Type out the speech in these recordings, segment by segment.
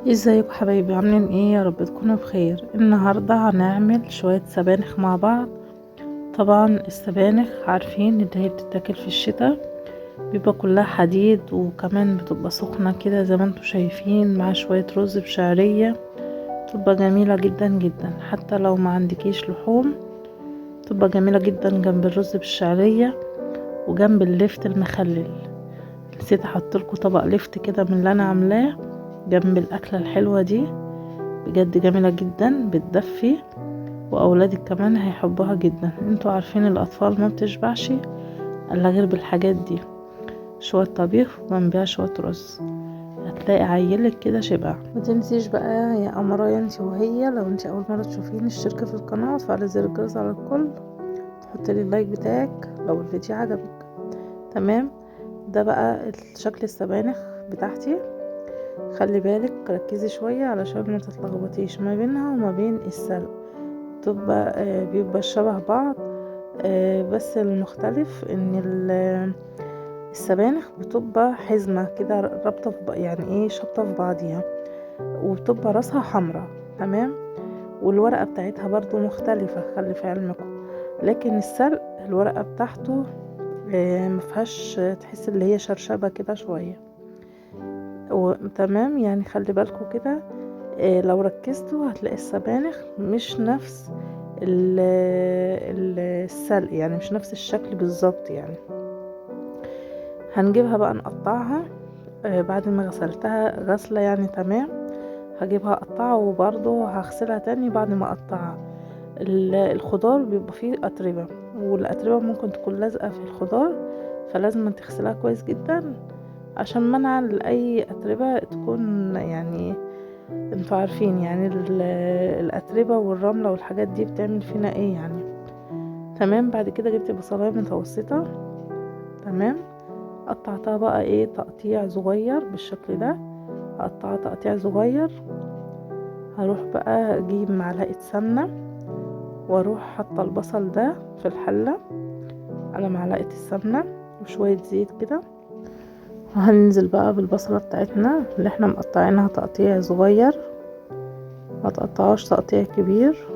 ازيكم حبايبي؟ عاملين ايه؟ يا رب تكونوا بخير. النهارده هنعمل شويه سبانخ مع بعض. طبعا السبانخ عارفين ان هي بتتاكل في الشتاء، بيبقى كلها حديد، وكمان بتبقى سخنه كده زي ما انتم شايفين، مع شويه رز بشعريه. تبقى جميله جدا جدا، حتى لو ما عندكيش لحوم تبقى جميله جدا جنب الرز بالشعريه وجنب اللفت المخلل. نسيت احطلكوا طبق لفت كده من اللي انا عاملاه جنب الاكله الحلوه دي. بجد جميلة جدا، بتدفي، واولادك كمان هيحبوها جدا. انتوا عارفين الاطفال ما بتشبعش الا غير بالحاجات دي. شوية طبيخ وجنبها شوية رز، هتلاقي عيلك كده شبع. ما تنسيش بقى يا قمرايا انت وهي، لو انت اول مرة تشوفيني اشتركي في القناة وتفعلي زر الجرس على الكل، تحطي لي اللايك بتاعك لو الفيديو عجبك. تمام. ده بقى شكل السبانخ بتاعتي. خلي بالك ركزي شوية علشان ما تتلخبطيش ما بينها وما بين السلق. تبقى بيبقى شبه بعض. بس المختلف ان السبانخ بتبقى حزمة كده رابطة يعني ايه، شابطة في بعضيها، وبتبقى راسها حمراء. تمام. والورقة بتاعتها برضو مختلفة، خلي في علمكم. لكن السلق الورقة بتاعته مفيهاش، تحس اللي هي شرشبة كده شوية. تمام، يعني خلي بالكم كده. لو ركزتوا هتلاقي السبانخ مش نفس السلق، يعني مش نفس الشكل بالظبط يعني. هنجيبها بقى نقطعها. بعد ما غسلتها غسلة يعني تمام، هجيبها اقطعها، وبرضه هغسلها تاني بعد ما اقطعها. الخضار بيبقى فيه أتربة، والأتربة ممكن تكون لازقة في الخضار، فلازم تغسلها كويس جدا عشان منع لأي أتربة تكون يعني. انتوا عارفين يعني الأتربة والرملة والحاجات دي بتعمل فينا ايه يعني. تمام. بعد كده جبت بصلاية متوسطة. تمام. قطعتها بقى ايه تقطيع صغير بالشكل ده، هقطعها تقطيع صغير. هروح بقى اجيب معلقة سمنة، واروح حاطة البصل ده في الحلة على معلقة السمنة وشوية زيت كده. وهننزل بقى بالبصلة بتاعتنا اللي احنا مقطعينها تقطيع صغير، ما تقطعوش تقطيع كبير.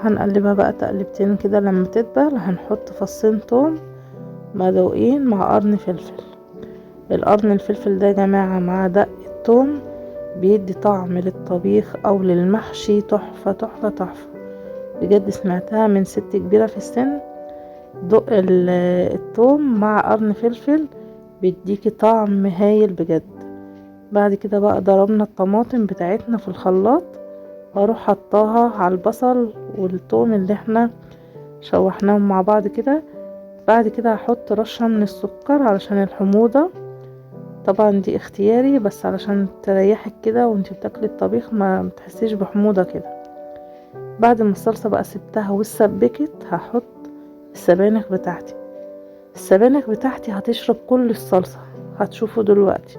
هنقلبها بقى تقلبتين كده، لما تدبل هنحط فصين توم مدوقين مع قرن فلفل. القرن الفلفل ده يا جماعة مع دق التوم بيدي طعم للطبيخ او للمحشي تحفة تحفة تحفة. بجد سمعتها من ست كبيرة في السن. دق التوم مع قرن فلفل بيديكي طعم هايل بجد. بعد كده بقى ضربنا الطماطم بتاعتنا في الخلاط، واروح حطاها على البصل والثوم اللي احنا شوحناهم مع بعض كده. بعد كده هحط رشة من السكر علشان الحموضة. طبعا دي اختياري، بس علشان تريحك كده وانتي بتاكلي الطبيخ ما بتحسيش بحموضة كده. بعد ما الصلصة بقى سبتها واتسبكت، هحط السبانخ بتاعتي. السبانخ بتاعتي هتشرب كل الصلصة، هتشوفوا دلوقتي.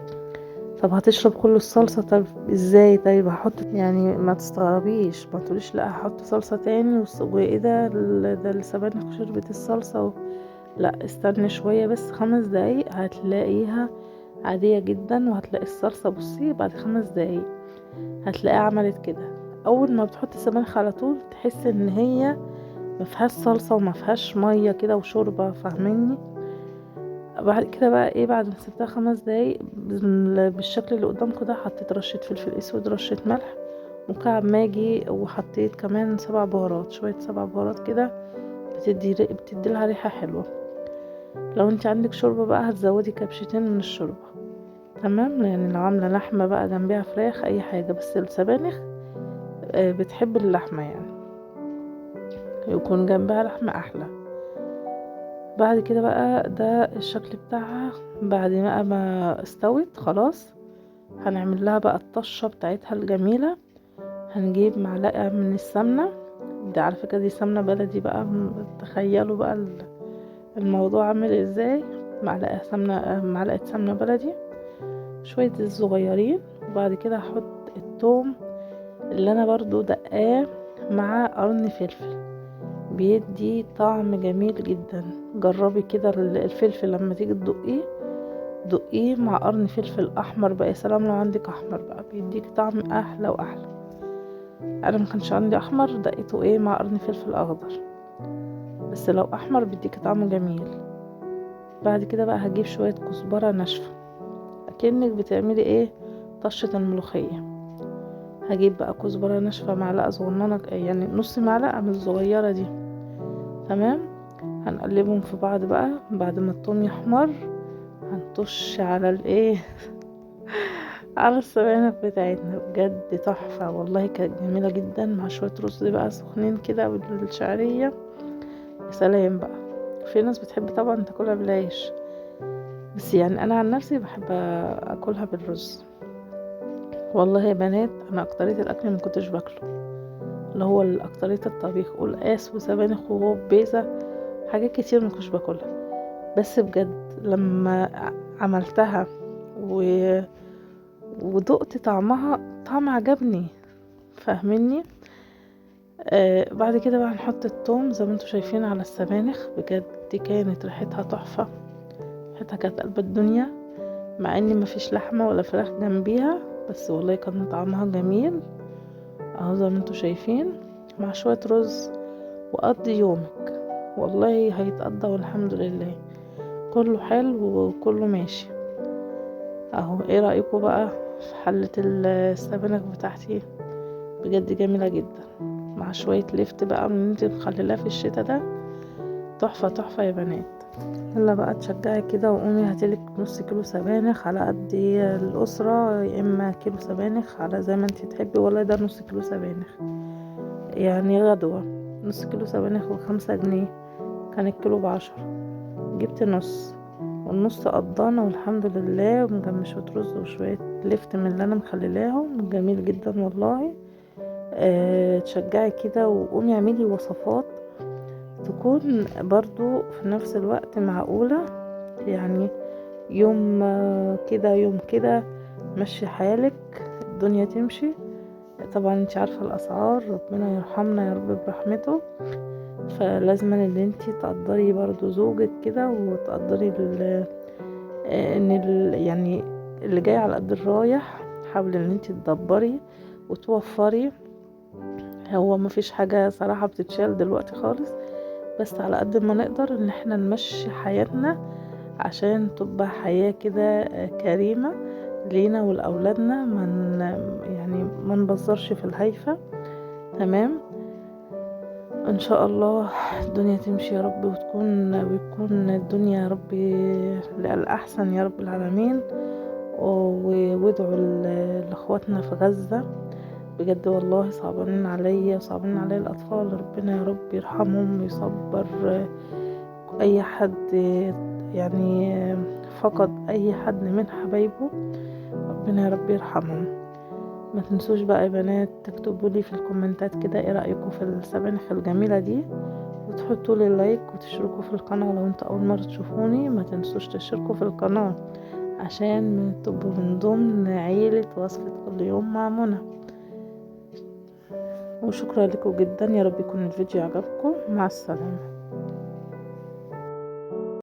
طب هتشرب كل الصلصة؟ طب ازاي؟ طيب هحط يعني ما تستغربيش، ما تقوليش لا هحط صلصة تاني وايه ده ده السبانخ شربت الصلصة لا، استني شوية بس 5 دقايق هتلاقيها عادية جدا، وهتلاقي الصلصة بصي بعد 5 دقايق هتلاقيها عملت كده. اول ما بتحطي السبانخ على طول تحس ان هي مفيهاش صلصة ومفيهاش مية كده وشوربة، فاهميني؟ بعد كده بقى ايه، بعد ما سبتها 5 دقايق بالشكل اللي قدامكم ده، حطيت رشة فلفل اسود، رشة ملح، مكعب ماجي، وحطيت كمان 7 بهارات، شوية 7 بهارات كده بتدي لها ريحة حلوة. لو انت عندك شوربة بقى هتزودي كبشتين من الشوربة. تمام. يعني لو عاملة لحمة بقى جنبها فراخ اي حاجة، بس السبانخ بتحب اللحمة يعني، يكون جنبها لحمة احلى. بعد كده بقى ده الشكل بتاعها بعد ما استوت خلاص. هنعمل لها بقى الطشة بتاعتها الجميلة. هنجيب معلقة من السمنة، دي على فكرة دي سمنة بلدي بقى، تخيلوا بقى الموضوع عامل ازاي. معلقة سمنة بلدي، شوية زيت صغيرين. وبعد كده هحط الثوم اللي انا برضو دقاه مع قرن فلفل، بيدي طعم جميل جدا. جربي كده الفلفل لما تيجي تدقيه دقيه مع قرن فلفل احمر بقى، يا سلام لو عندك احمر بقى بيديك طعم احلى واحلى. انا ما كانش عندي احمر، دقيته مع قرن فلفل اخضر، بس لو احمر بيديك طعم جميل. بعد كده بقى هجيب شوية كزبرة ناشفة، اكنك بتعملي طشة الملوخية. هجيب بقى كزبرة ناشفة معلقة صغننة، يعني نص معلقة من الصغيرة دي. تمام. هنقلبهم في بعض بقى. بعد ما الثوم يحمر هنطش على على السبانخ بتاعتنا، بجد تحفة والله، كانت جميلة جدا مع شوية رز بقى سخنين كده بالشعرية. يا سلام بقى. في ناس بتحب طبعا تاكلها بالعيش، بس يعني انا عن نفسي بحب اكلها بالرز. والله يا بنات انا اكترية الاكل ما كنتش باكله، اللي هو اكترية الطبيخ، قلقاس وسبانخ وبيزة، حاجات كتير ما كنتش باكلها. بس بجد لما عملتها و... ودقت طعمها، طعم عجبني، فاهميني. بعد كده بقى هنحط الثوم زي ما انتوا شايفين على السبانخ، بجد كانت ريحتها تحفة، ريحتها كانت قلب الدنيا، مع ان مفيش لحمة ولا فراخ جنبيها، بس والله كان طعمها جميل اهو زي ما انتوا شايفين، مع شوية رز. وقضي يومك والله هيتقضى، والحمد لله كله حلو وكله ماشي اهو. ايه رأيكم بقى في حلة السبانخ بتاعتي؟ بجد جميلة جدا، مع شوية لفت بقى من انت مخللاه في الشتا ده، تحفة تحفة يا بنات. يلا بقى تشجعي كده وقومي هاتلك نص كيلو سبانخ على قد الأسرة، يا اما كيلو سبانخ على زي ما انت تحبي. والله ده نص كيلو سبانخ يعني غدوة. نص كيلو سبانخ ب5 جنيه، كان الكيلو ب10. جبت نص، والنص قضانا والحمد لله، وجنب شوية رز وشوية لفت من اللي انا مخللاهم، جميل جدا والله. تشجعي كده وقومي اعملي وصفات تكون برضو في نفس الوقت معقولة، يعني يوم كده يوم كده، مشي حالك الدنيا تمشي. طبعا انت عارفة الاسعار، ربنا يرحمنا يا رب برحمته، فلازم ان انت تقدري برضو زوجك كده، وتقدري ان يعني اللي جاي على قد الرايح. حاولي ان انت تدبري وتوفري. هو مفيش حاجة صراحة بتتشال دلوقتي خالص، بس على قد ما نقدر ان احنا نمشي حياتنا عشان تبقى حياة كده كريمة لينا ولأولادنا، يعني ما نبذرش في الهيفا. تمام. ان شاء الله الدنيا تمشي يا رب، ويكون الدنيا يا رب للأحسن يا رب العالمين. وادعوا لاخواتنا في غزة، بجد والله صعبانين عليا وصعبانين عليا الأطفال، ربنا يا رب يرحمهم ويصبر أي حد يعني فقد أي حد من حبايبه، ربنا يا رب يرحمهم. ما تنسوش بقى يا بنات تكتبوا لي في الكومنتات كده ايه رأيكم في السبانخ الجميلة دي، وتحطوا لي لايك وتشتركوا في القناة. لو انت أول مرة تشوفوني ما تنسوش تشتركوا في القناة عشان تبقوا من ضمن عيلة وصفة كل يوم مع منى. وشكرا لكم جدا، يا رب يكون الفيديو عجبكم. مع السلامة.